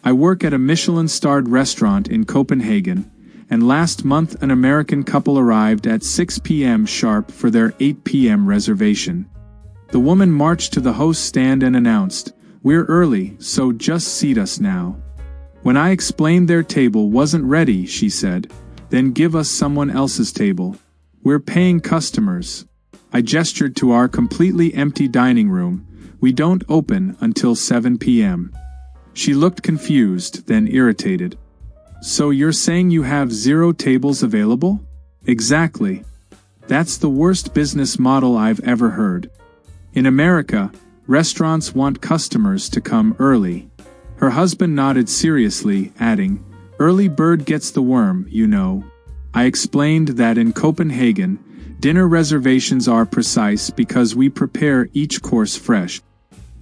I work at a Michelin-starred restaurant in Copenhagen, and last month an American couple arrived at 6 p.m. sharp for their 8 p.m. reservation. The woman marched to the host stand and announced, "We're early, so just seat us now." When I explained their table wasn't ready, she said, "Then give us someone else's table. We're paying customers." I gestured to our completely empty dining room. "We don't open until 7 p.m. She looked confused, then irritated. "So you're saying you have 0 tables available?" "Exactly. That's the worst business model I've ever heard. In America, restaurants want customers to come early." Her husband nodded seriously, adding, "Early bird gets the worm, you know." I explained that in Copenhagen, dinner reservations are precise because we prepare each course fresh.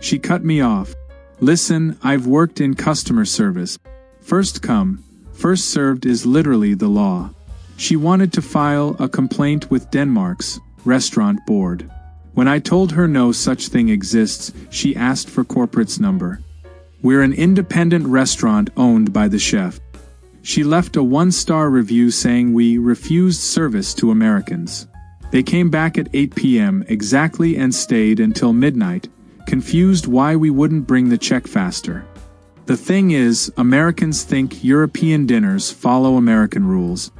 She cut me off. "Listen, I've worked in customer service. First come, first served is literally the law." She wanted to file a complaint with Denmark's restaurant board. When I told her no such thing exists, she asked for corporate's number. "We're an independent restaurant owned by the chef." She left a 1-star review saying we refused service to Americans. They came back at 8 p.m. exactly and stayed until midnight, confused why we wouldn't bring the check faster. The thing is, Americans think European dinners follow American rules.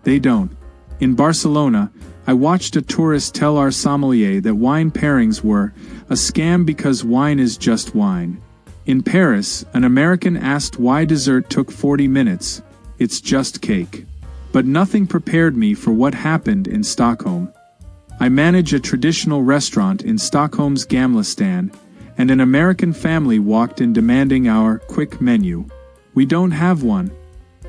They don't. In Barcelona, I watched a tourist tell our sommelier that wine pairings were a scam because wine is just wine. In Paris, an American asked why dessert took 40 minutes. "It's just cake." But nothing prepared me for what happened in Stockholm. I manage a traditional restaurant in Stockholm's Gamla stan, and an American family walked in demanding our quick menu. "We don't have one."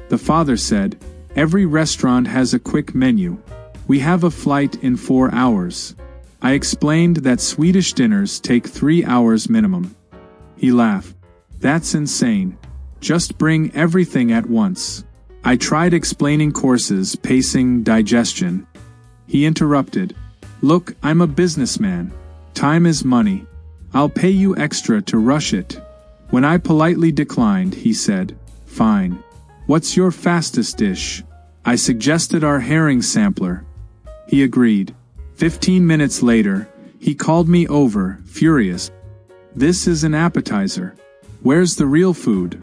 The father said, "Every restaurant has a quick menu. We have a flight in 4 hours." I explained that Swedish dinners take 3 hours minimum. He laughed. "That's insane. Just bring everything at once." I tried explaining courses, pacing, digestion. He interrupted. "Look, I'm a businessman. Time is money. I'll pay you extra to rush it." When I politely declined, he said, "Fine. What's your fastest dish?" I suggested our herring sampler. He agreed. 15 minutes later, he called me over, furious. "This is an appetizer. Where's the real food?"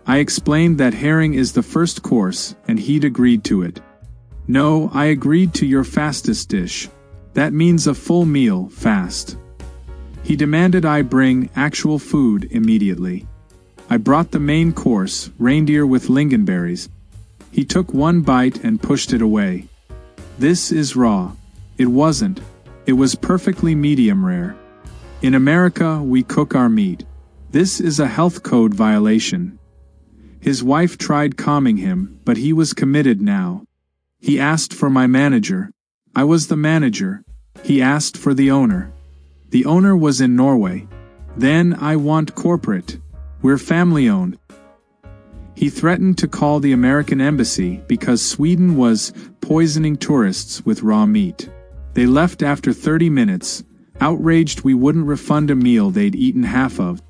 I explained that herring is the first course, and he'd agreed to it. "No, I agreed to your fastest dish. That means a full meal, fast." He demanded I bring actual food immediately. I brought the main course, reindeer with lingonberries. He took 1 bite and pushed it away. "This is raw." It wasn't. It was perfectly medium rare. In America, we cook our meat. This is a health code violation. His wife tried calming him, but he was committed now. He asked for my manager. I was the manager. He asked for the owner. The owner was in Norway. Then I want corporate. We're family-owned. He threatened to call the American embassy because Sweden was poisoning tourists with raw meat. They left after 30 minutes, outraged we wouldn't refund a meal they'd eaten half of.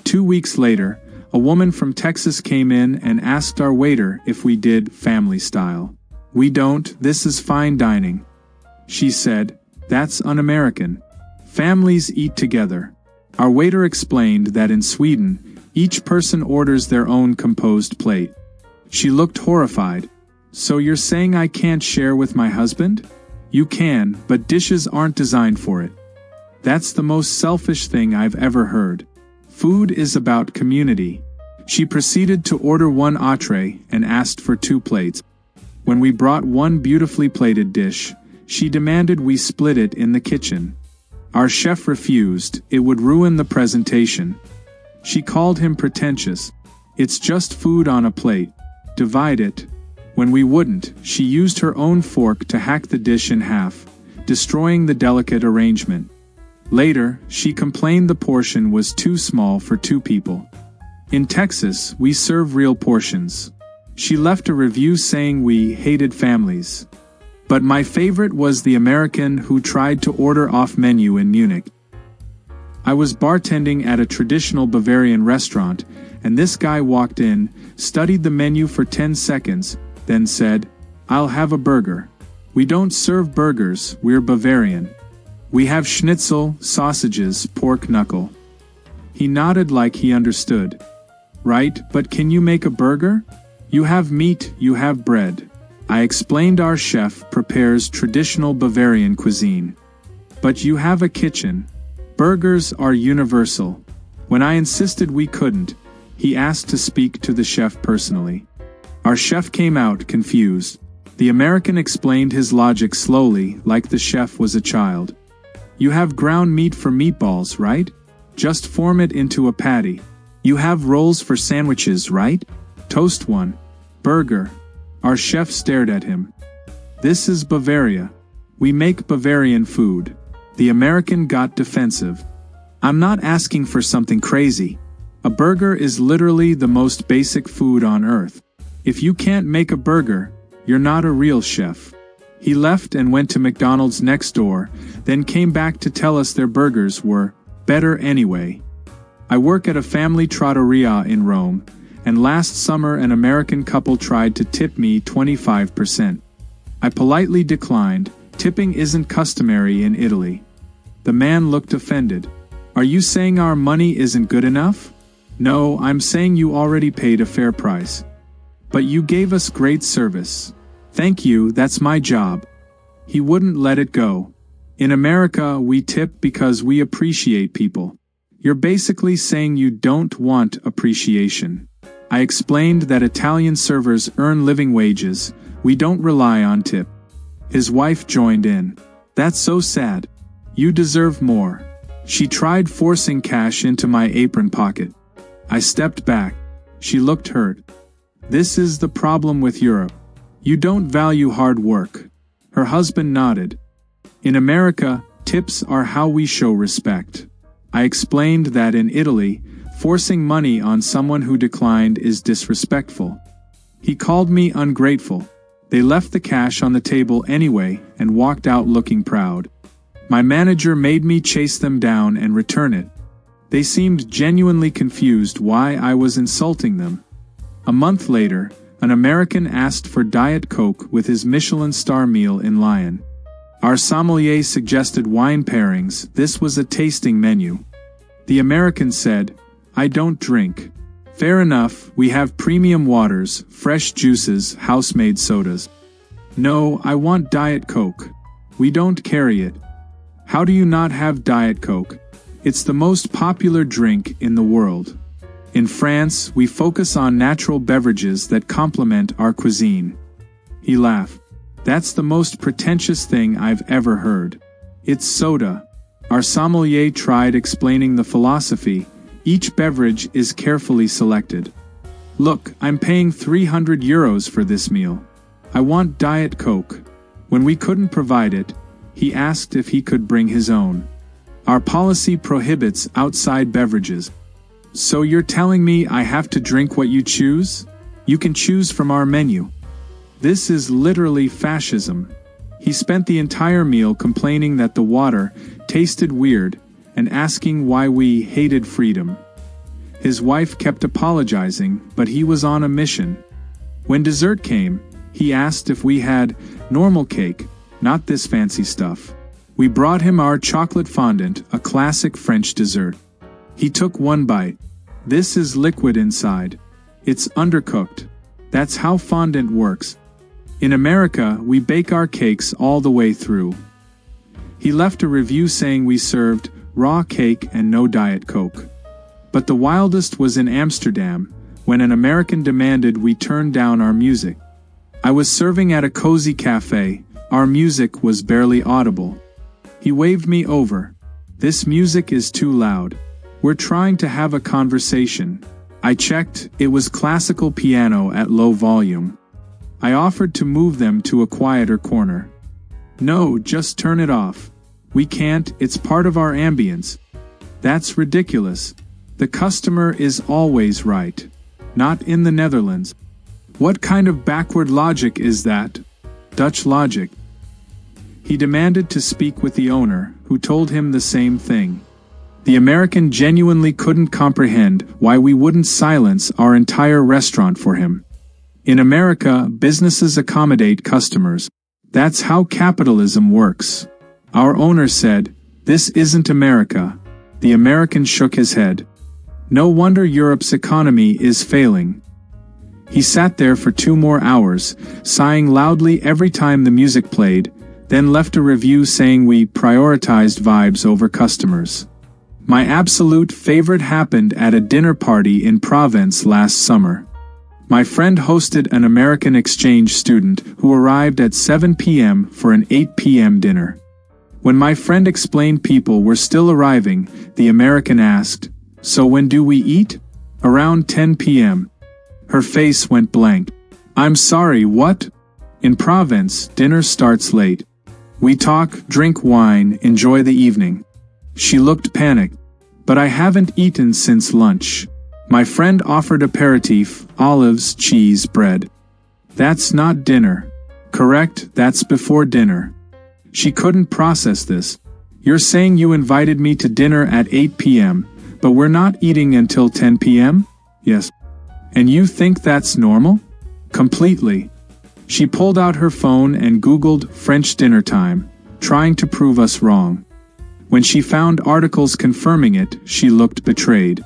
2 weeks later, a woman from Texas came in and asked our waiter if we did family style. "We don't, this is fine dining." She said, "That's un-American. Families eat together." Our waiter explained that in Sweden, each person orders their own composed plate. She looked horrified. "So you're saying I can't share with my husband?" "You can, but dishes aren't designed for it." That's the most selfish thing I've ever heard. Food is about community. She proceeded to order 1 entree and asked for 2 plates. When we brought 1 beautifully plated dish, she demanded we split it in the kitchen. Our chef refused, it would ruin the presentation. She called him pretentious. "It's just food on a plate. Divide it." When we wouldn't, she used her own fork to hack the dish in half, destroying the delicate arrangement. Later, she complained the portion was too small for 2 people. In Texas, we serve real portions. She left a review saying we hated families. But my favorite was the American who tried to order off menu in Munich. I was bartending at a traditional Bavarian restaurant, and this guy walked in, studied the menu for 10 seconds, then said, "I'll have a burger." "We don't serve burgers, we're Bavarian. We have schnitzel, sausages, pork knuckle." He nodded like he understood. "Right, but can you make a burger? You have meat, you have bread." I explained our chef prepares traditional Bavarian cuisine. "But you have a kitchen. Burgers are universal." When I insisted we couldn't, he asked to speak to the chef personally. Our chef came out confused. The American explained his logic slowly, like the chef was a child. "You have ground meat for meatballs, right? Just form it into a patty. You have rolls for sandwiches, right? Toast one. Burger." Our chef stared at him. "This is Bavaria. We make Bavarian food." The American got defensive. "I'm not asking for something crazy. A burger is literally the most basic food on earth. If you can't make a burger, you're not a real chef." He left and went to McDonald's next door, then came back to tell us their burgers were better anyway. I work at a family trattoria in Rome, and last summer an American couple tried to tip me 25%. I politely declined. Tipping isn't customary in Italy. The man looked offended. "Are you saying our money isn't good enough?" "No, I'm saying you already paid a fair price. But you gave us great service." "Thank you, that's my job." He wouldn't let it go. "In America, we tip because we appreciate people. You're basically saying you don't want appreciation." I explained that Italian servers earn living wages, we don't rely on tip. His wife joined in. "That's so sad. You deserve more." She tried forcing cash into my apron pocket. I stepped back. She looked hurt. "This is the problem with Europe. You don't value hard work." Her husband nodded. "In America, tips are how we show respect." I explained that in Italy, forcing money on someone who declined is disrespectful. He called me ungrateful. They left the cash on the table anyway and walked out looking proud. My manager made me chase them down and return it. They seemed genuinely confused why I was insulting them. A month later, an American asked for Diet Coke with his Michelin star meal in Lyon. Our sommelier suggested wine pairings. This was a tasting menu. The American said, "I don't drink." "Fair enough, we have premium waters, fresh juices, house-made sodas." "No, I want Diet Coke." "We don't carry it." "How do you not have Diet Coke? It's the most popular drink in the world." In France, we focus on natural beverages that complement our cuisine. He laughed. "That's the most pretentious thing I've ever heard. It's soda." Our sommelier tried explaining the philosophy. Each beverage is carefully selected. "Look, I'm paying €300 for this meal. I want Diet Coke." When we couldn't provide it, he asked if he could bring his own. Our policy prohibits outside beverages. "So you're telling me I have to drink what you choose? You can choose from our menu." This is literally fascism. He spent the entire meal complaining that the water tasted weird and asking why we hated freedom. His wife kept apologizing, but he was on a mission. When dessert came, he asked if we had normal cake, not this fancy stuff. We brought him our chocolate fondant, a classic French dessert. He took one bite. "This is liquid inside. It's undercooked. That's how fondant works. In America, we bake our cakes all the way through." He left a review saying we served raw cake and no Diet Coke. But the wildest was in Amsterdam, when an American demanded we turn down our music. I was serving at a cozy cafe. Our music was barely audible. He waved me over. "This music is too loud. We're trying to have a conversation." I checked. It was classical piano at low volume. I offered to move them to a quieter corner. "No, just turn it off." "We can't, it's part of our ambience." "That's ridiculous. The customer is always right. Not in the Netherlands." "What kind of backward logic is that?" "Dutch logic." He demanded to speak with the owner, who told him the same thing. The American genuinely couldn't comprehend why we wouldn't silence our entire restaurant for him. In America, businesses accommodate customers. That's how capitalism works. Our owner said, "This isn't America." The American shook his head. No wonder Europe's economy is failing. He sat there for 2 more hours, sighing loudly every time the music played, then left a review saying we prioritized vibes over customers. My absolute favorite happened at a dinner party in Provence last summer. My friend hosted an American exchange student who arrived at 7 p.m. for an 8 p.m. dinner. When my friend explained people were still arriving, the American asked, "So when do we eat?" "Around 10 p.m. Her face went blank. "I'm sorry, what?" In Provence, dinner starts late. We talk, drink wine, enjoy the evening. She looked panicked. "But I haven't eaten since lunch." My friend offered aperitif, olives, cheese, bread. "That's not dinner." "Correct, that's before dinner." She couldn't process this. "You're saying you invited me to dinner at 8 p.m., but we're not eating until 10 p.m.? "Yes." "And you think that's normal?" "Completely." She pulled out her phone and Googled French dinner time, trying to prove us wrong. When she found articles confirming it, she looked betrayed.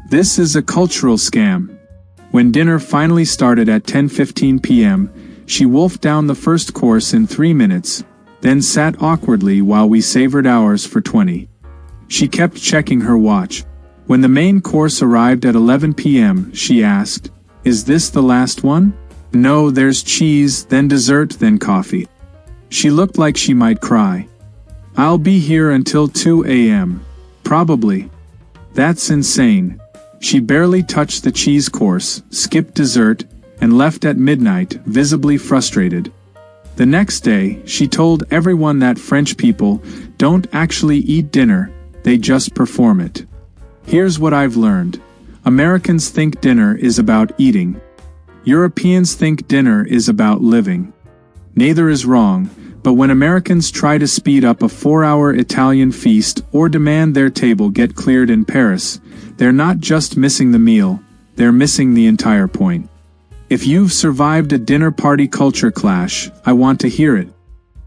This is a cultural scam. When dinner finally started at 10:15 p.m., she wolfed down the first course in 3 minutes, then sat awkwardly while we savored ours for 20. She kept checking her watch. When the main course arrived at 11 p.m., she asked, "Is this the last one?" "No, there's cheese, then dessert, then coffee." She looked like she might cry. "I'll be here until 2 a.m. Probably." That's insane. She barely touched the cheese course, skipped dessert, and left at midnight, visibly frustrated. The next day, she told everyone that French people don't actually eat dinner, they just perform it. Here's what I've learned. Americans think dinner is about eating. Europeans think dinner is about living. Neither is wrong, but when Americans try to speed up a 4-hour Italian feast or demand their table get cleared in Paris, they're not just missing the meal, they're missing the entire point. If you've survived a dinner party culture clash, I want to hear it.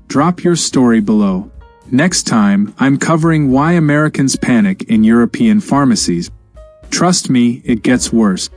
Drop your story below. Next time, I'm covering why Americans panic in European pharmacies. Trust me, it gets worse.